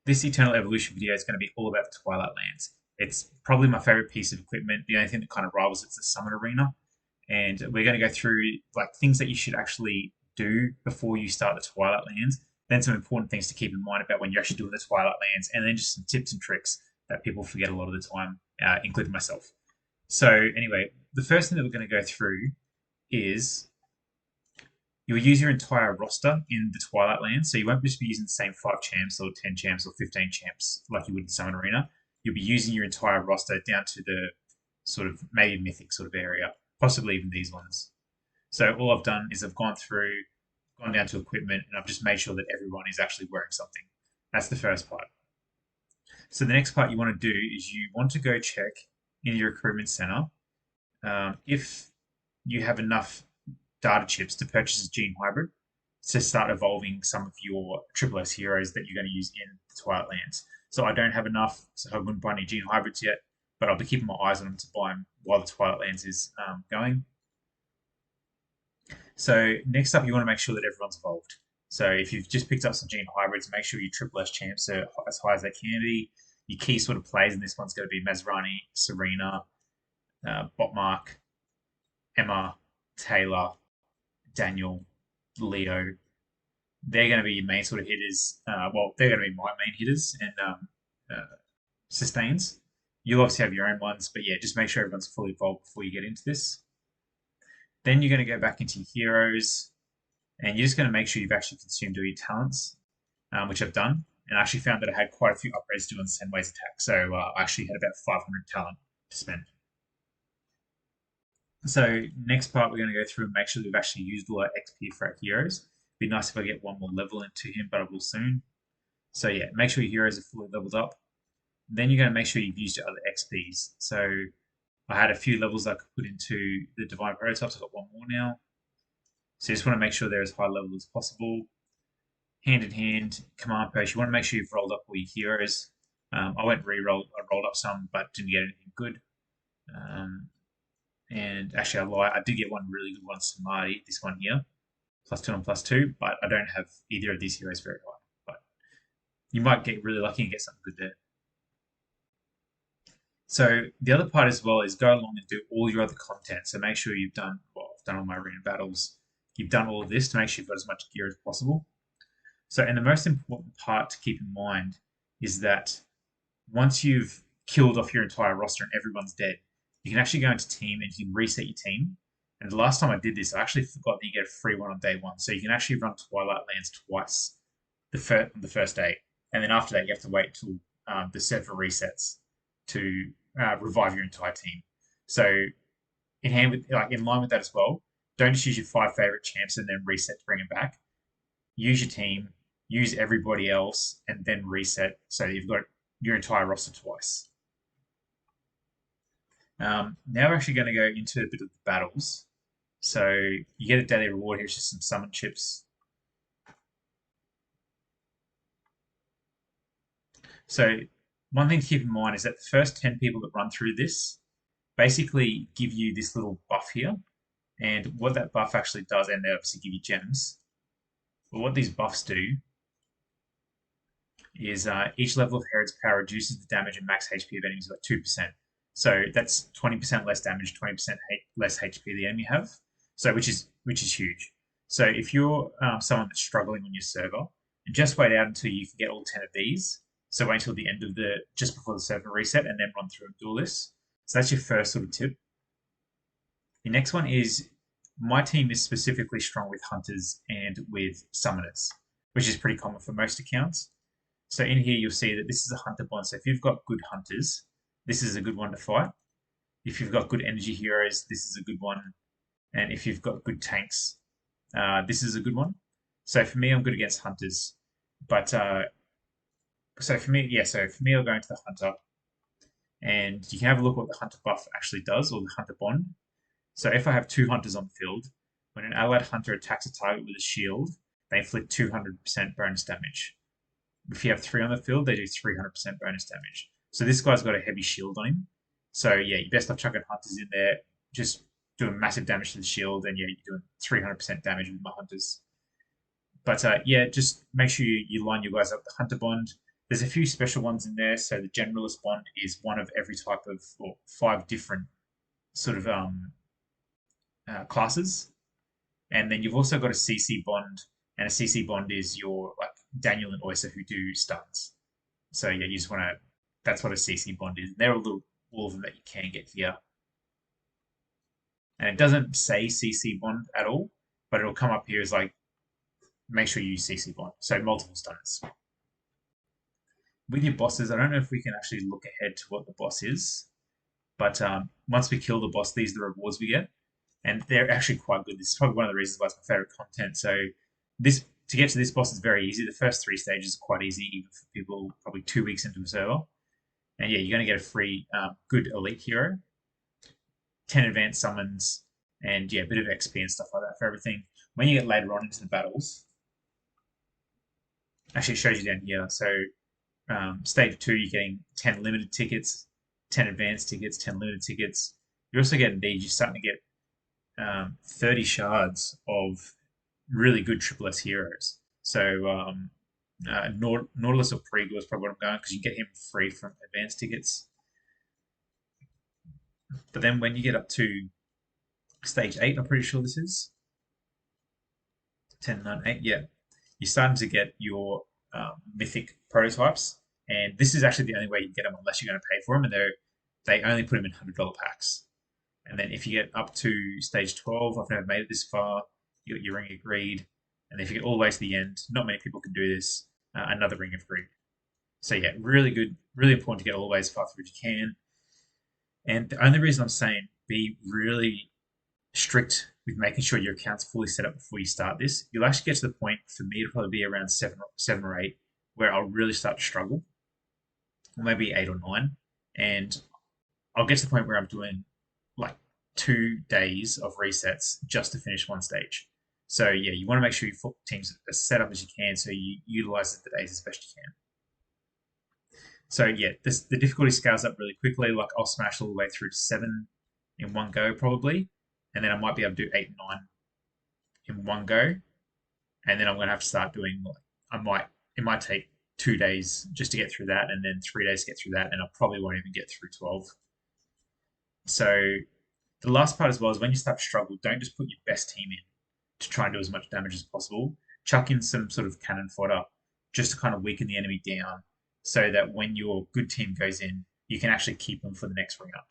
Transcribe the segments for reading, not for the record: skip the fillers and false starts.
This Eternal Evolution video is going to be all about the Twilight Lands. It's probably my favorite piece of equipment. The only thing that kind of rivals it's the Summon Arena, and we're going to go through like things that you should actually do before you start the Twilight Lands. Then some important things to keep in mind about when you're actually doing the Twilight Lands, and then just some tips and tricks that people forget a lot of the time, including myself. So anyway, the first thing that we're going to go through is you'll use your entire roster in the Twilight Land, so you won't just be using the same 5 champs or 10 champs or 15 champs like you would in Summon Arena. You'll be using your entire roster down to the sort of maybe mythic sort of area, possibly even these ones. So all I've done is I've gone through, gone down to equipment, and I've just made sure that everyone is actually wearing something. That's the first part. So the next part you want to do is you want to go check in your recruitment center if you have enough data chips to purchase a gene hybrid to start evolving some of your Triple S heroes that you're going to use in the Twilight Lands. So I don't have enough, so I wouldn't buy any gene hybrids yet, but I'll be keeping my eyes on them to buy them while the Twilight Lands is going. So next up, you want to make sure that everyone's evolved. So if you've just picked up some gene hybrids, make sure your Triple S champs are as high as they can be. Your key sort of plays in this one's going to be Mazrani, Serena, Botmark, Emma, Taylor, Daniel, Leo. They're going to be your main sort of hitters. Well, they're going to be my main hitters and sustains. You'll obviously have your own ones, but yeah, just make sure everyone's fully evolved before you get into this. Then you're going to go back into your heroes, and you're just going to make sure you've actually consumed all your talents, which I've done. And I actually found that I had quite a few upgrades to do on the Sendways attack, so I actually had about 500 talent to spend. So next part, we're going to go through and make sure we've actually used all our XP for our heroes. It'd be nice if I get one more level into him, but I will soon. So yeah, make sure your heroes are fully leveled up. Then you're going to make sure you've used your other XPs. So I had a few levels I could put into the Divine Prototypes. I've got one more now. So you just want to make sure they're as high level as possible. Hand in hand, command post. You want to make sure you've rolled up all your heroes. I went re-roll. I rolled up some, but didn't get anything good. And actually, I lie. I did get one really good one, Samadhi. This one here, +2 and +2. But I don't have either of these heroes very high. But you might get really lucky and get something good there. So the other part as well is go along and do all your other content. So make sure you've done, well, I've done all my arena battles. You've done all of this to make sure you've got as much gear as possible. So, and the most important part to keep in mind is that once you've killed off your entire roster and everyone's dead, you can actually go into team and you can reset your team. And the last time I did this, I actually forgot that you get a free one on day one. So you can actually run Twilight Lands twice the first day. And then after that, you have to wait till the server resets to revive your entire team. So in line with that as well, don't just use your 5 favorite champs and then reset to bring them back. Use your team, use everybody else, and then reset so you've got your entire roster twice. Now we're actually going to go into a bit of the battles. So you get a daily reward. Here's just some summon chips. So one thing to keep in mind is that the first 10 people that run through this basically give you this little buff here. And what that buff actually does, and they obviously give you gems, but what these buffs do is each level of Herod's power reduces the damage and max HP of enemies by 2%. So that's 20% less damage, 20% less HP the enemy have. So which is huge. So if you're someone that's struggling on your server, just wait out until you can get all 10 of these. So wait until the end of just before the server reset, and then run through and do all this. So that's your first sort of tip. The next one is my team is specifically strong with hunters and with summoners, which is pretty common for most accounts. So in here, you'll see that this is a hunter bond. So if you've got good hunters, this is a good one to fight. If you've got good energy heroes, this is a good one. And if you've got good tanks, this is a good one. So for me, I'm good against hunters. But so for me, I'll go into the hunter. And you can have a look at what the hunter buff actually does, or the hunter bond. So if I have 2 hunters on the field, when an allied hunter attacks a target with a shield, they inflict 200% bonus damage. If you have 3 on the field, they do 300% bonus damage. So this guy's got a heavy shield on him. So yeah, you best off chucking hunters in there, just doing massive damage to the shield, and yeah, you're doing 300% damage with my hunters. But yeah, just make sure you line your guys up with the hunter bond. There's a few special ones in there. So the generalist bond is one of every type of, or five different sort of classes. And then you've also got a CC bond, and a CC bond is your like Daniel and Oyster who do stuns. So yeah, you just want to. That's what a CC bond is. There are all of them that you can get here, and it doesn't say CC bond at all, but it'll come up here as like make sure you use CC bond. So multiple stunners. With your bosses, I don't know if we can actually look ahead to what the boss is, but once we kill the boss, these are the rewards we get, and they're actually quite good. This is probably one of the reasons why it's my favorite content. So this to get to this boss is very easy. The first three stages are quite easy, even for people probably 2 weeks into the server. And yeah, you're going to get a free good elite hero, 10 advanced summons, and yeah, a bit of XP and stuff like that for everything. When you get later on into the battles, actually it shows you down here. So stage 2, you're getting 10 limited tickets, 10 advanced tickets, 10 limited tickets. You're also getting these. You're starting to get 30 shards of really good Triple S heroes. So Nautilus or Preagle is probably what I'm going because you get him free from advanced tickets. But then when you get up to stage 8, I'm pretty sure this is 10, 9, 8, yeah, you're starting to get your mythic prototypes. And this is actually the only way you get them unless you're going to pay for them. And they only put them in $100 packs. And then if you get up to stage 12, I've never made it this far, you got your Ring of Greed. And if you get all the way to the end, not many people can do this, another Ring of Greed. So yeah, really good, really important to get all the way as far through as you can. And the only reason I'm saying be really strict with making sure your account's fully set up before you start this, you'll actually get to the point, for me, it'll probably be around seven or eight, where I'll really start to struggle, or maybe 8 or 9. And I'll get to the point where I'm doing like 2 days of resets just to finish one stage. So yeah, you want to make sure your teams are set up as you can, so you utilize the days as best you can. So yeah, the difficulty scales up really quickly. Like I'll smash all the way through to 7 in one go probably, and then I might be able to do 8 and 9 in one go, and then I'm gonna have to start doing. It might take 2 days just to get through that, and then 3 days to get through that, and I probably won't even get through 12. So the last part as well is when you start to struggle, don't just put your best team in to try and do as much damage as possible. Chuck in some sort of cannon fodder just to kind of weaken the enemy down so that when your good team goes in, you can actually keep them for the next ring up.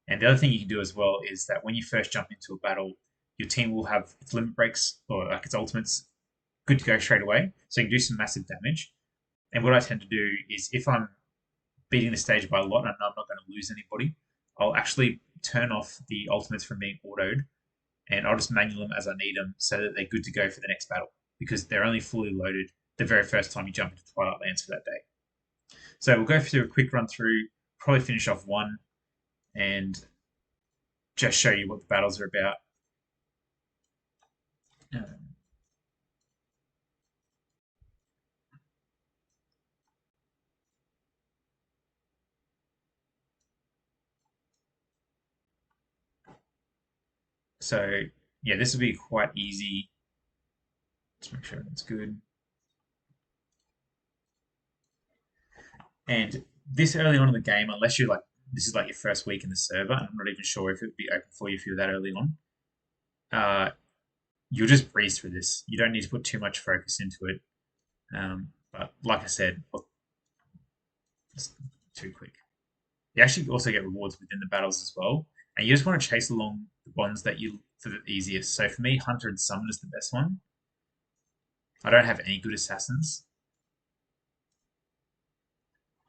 And the other thing you can do as well is that when you first jump into a battle, your team will have its limit breaks or like its ultimates good to go straight away. So you can do some massive damage. And what I tend to do is if I'm beating the stage by a lot and I'm not going to lose anybody, I'll actually turn off the ultimates from being autoed and I'll just manual them as I need them so that they're good to go for the next battle because they're only fully loaded the very first time you jump into Twilight Lands for that day. So we'll go through a quick run through, probably finish off one, and just show you what the battles are about. So yeah, this will be quite easy. Let's make sure that's good. And this early on in the game, unless you're like this is like your first week in the server, and I'm not even sure if it would be open for you if you're that early on. You'll just breeze through this. You don't need to put too much focus into it. But like I said, it's too quick. You actually also get rewards within the battles as well, and you just want to chase along the ones that you for the easiest. So for me, Hunter and Summon is the best one. I don't have any good assassins,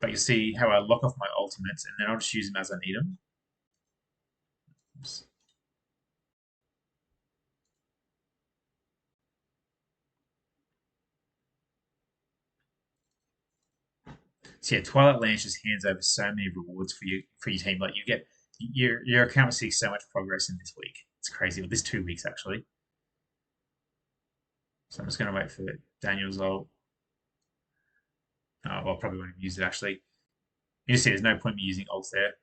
but you'll see how I lock off my ultimates, and then I'll just use them as I need them. Oops. So yeah, Twilight Lands just hands over so many rewards for your team. Like you get your account will see so much progress in this week. It's crazy. Well, this 2 weeks actually. So I'm just going to wait for Daniel's ult. Oh, well, I probably won't even use it actually. You see, there's no point me using ults there.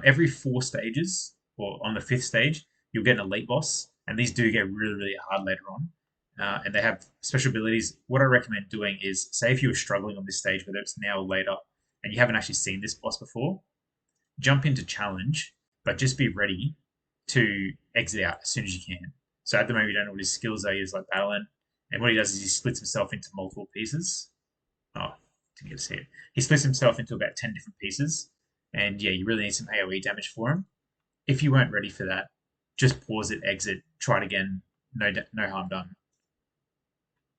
Every 4 stages, or on the 5th stage, you'll get an elite boss, and these do get really, really hard later on. and they have special abilities. What I recommend doing is, say if you were struggling on this stage, whether it's now or later, and you haven't actually seen this boss before, jump into challenge, but just be ready to exit out as soon as you can. So at the moment, you don't know what his skills are. He's like battling, and what he does is he splits himself into multiple pieces. Oh, didn't get to see it. He splits himself into about 10 different pieces, and yeah, you really need some AOE damage for him. If you weren't ready for that, just pause it, exit, try it again. No harm done.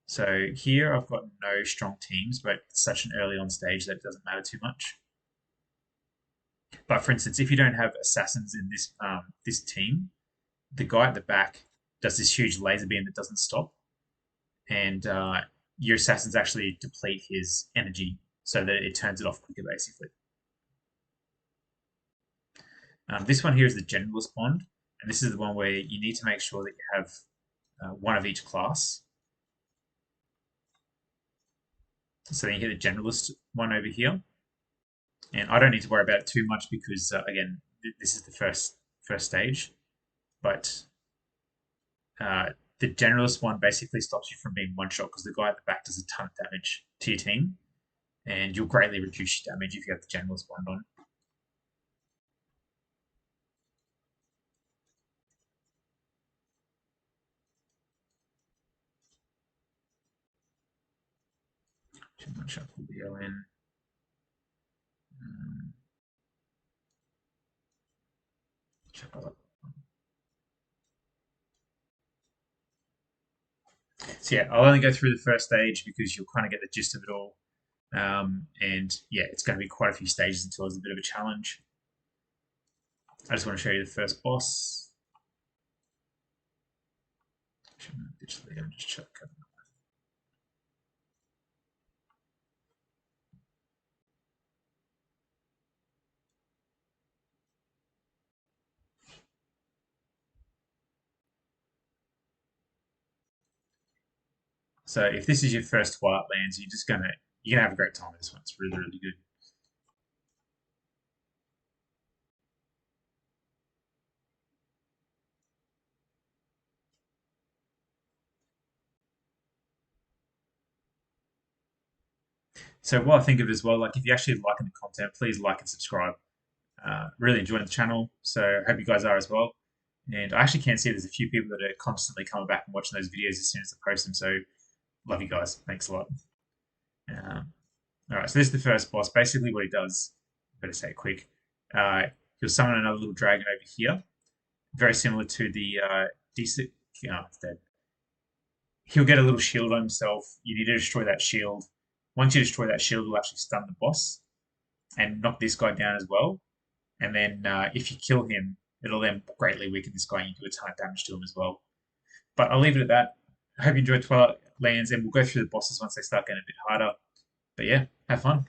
So here I've got no strong teams, but it's such an early on stage that it doesn't matter too much. But for instance, if you don't have assassins in this team, the guy at the back does this huge laser beam that doesn't stop, and your assassins actually deplete his energy so that it turns it off quicker, basically. This one here is the Generalist Bond, and this is the one where you need to make sure that you have one of each class. So then you hit the Generalist one over here, and I don't need to worry about it too much because again, this is the first stage. But the Generalist one basically stops you from being one shot because the guy at the back does a ton of damage to your team, and you'll greatly reduce your damage if you have the Generalist one on. Too much up will go in. Um, So yeah, I'll only go through the first stage because you'll kind of get the gist of it all. And yeah, it's going to be quite a few stages until it's a bit of a challenge. I just want to show you the first boss. Just check. So if this is your first Twilight Lands, you're gonna have a great time with this one. It's really good. So what I think of it as well, like if you actually liking the content, please like and subscribe. Really enjoying the channel, so I hope you guys are as well. And I actually can see there's a few people that are constantly coming back and watching those videos as soon as I post them. So love you guys. Thanks a lot. All right, so this is the first boss. Basically, what he does, better say it quick. He'll summon another little dragon over here, very similar to the decent. Oh, it's dead. He'll get a little shield on himself. You need to destroy that shield. Once you destroy that shield, it'll actually stun the boss and knock this guy down as well. And then if you kill him, it'll then greatly weaken this guy and you do a ton of damage to him as well. But I'll leave it at that. I hope you enjoyed Twilight Lands, and we'll go through the bosses once they start getting a bit harder. But yeah, have fun.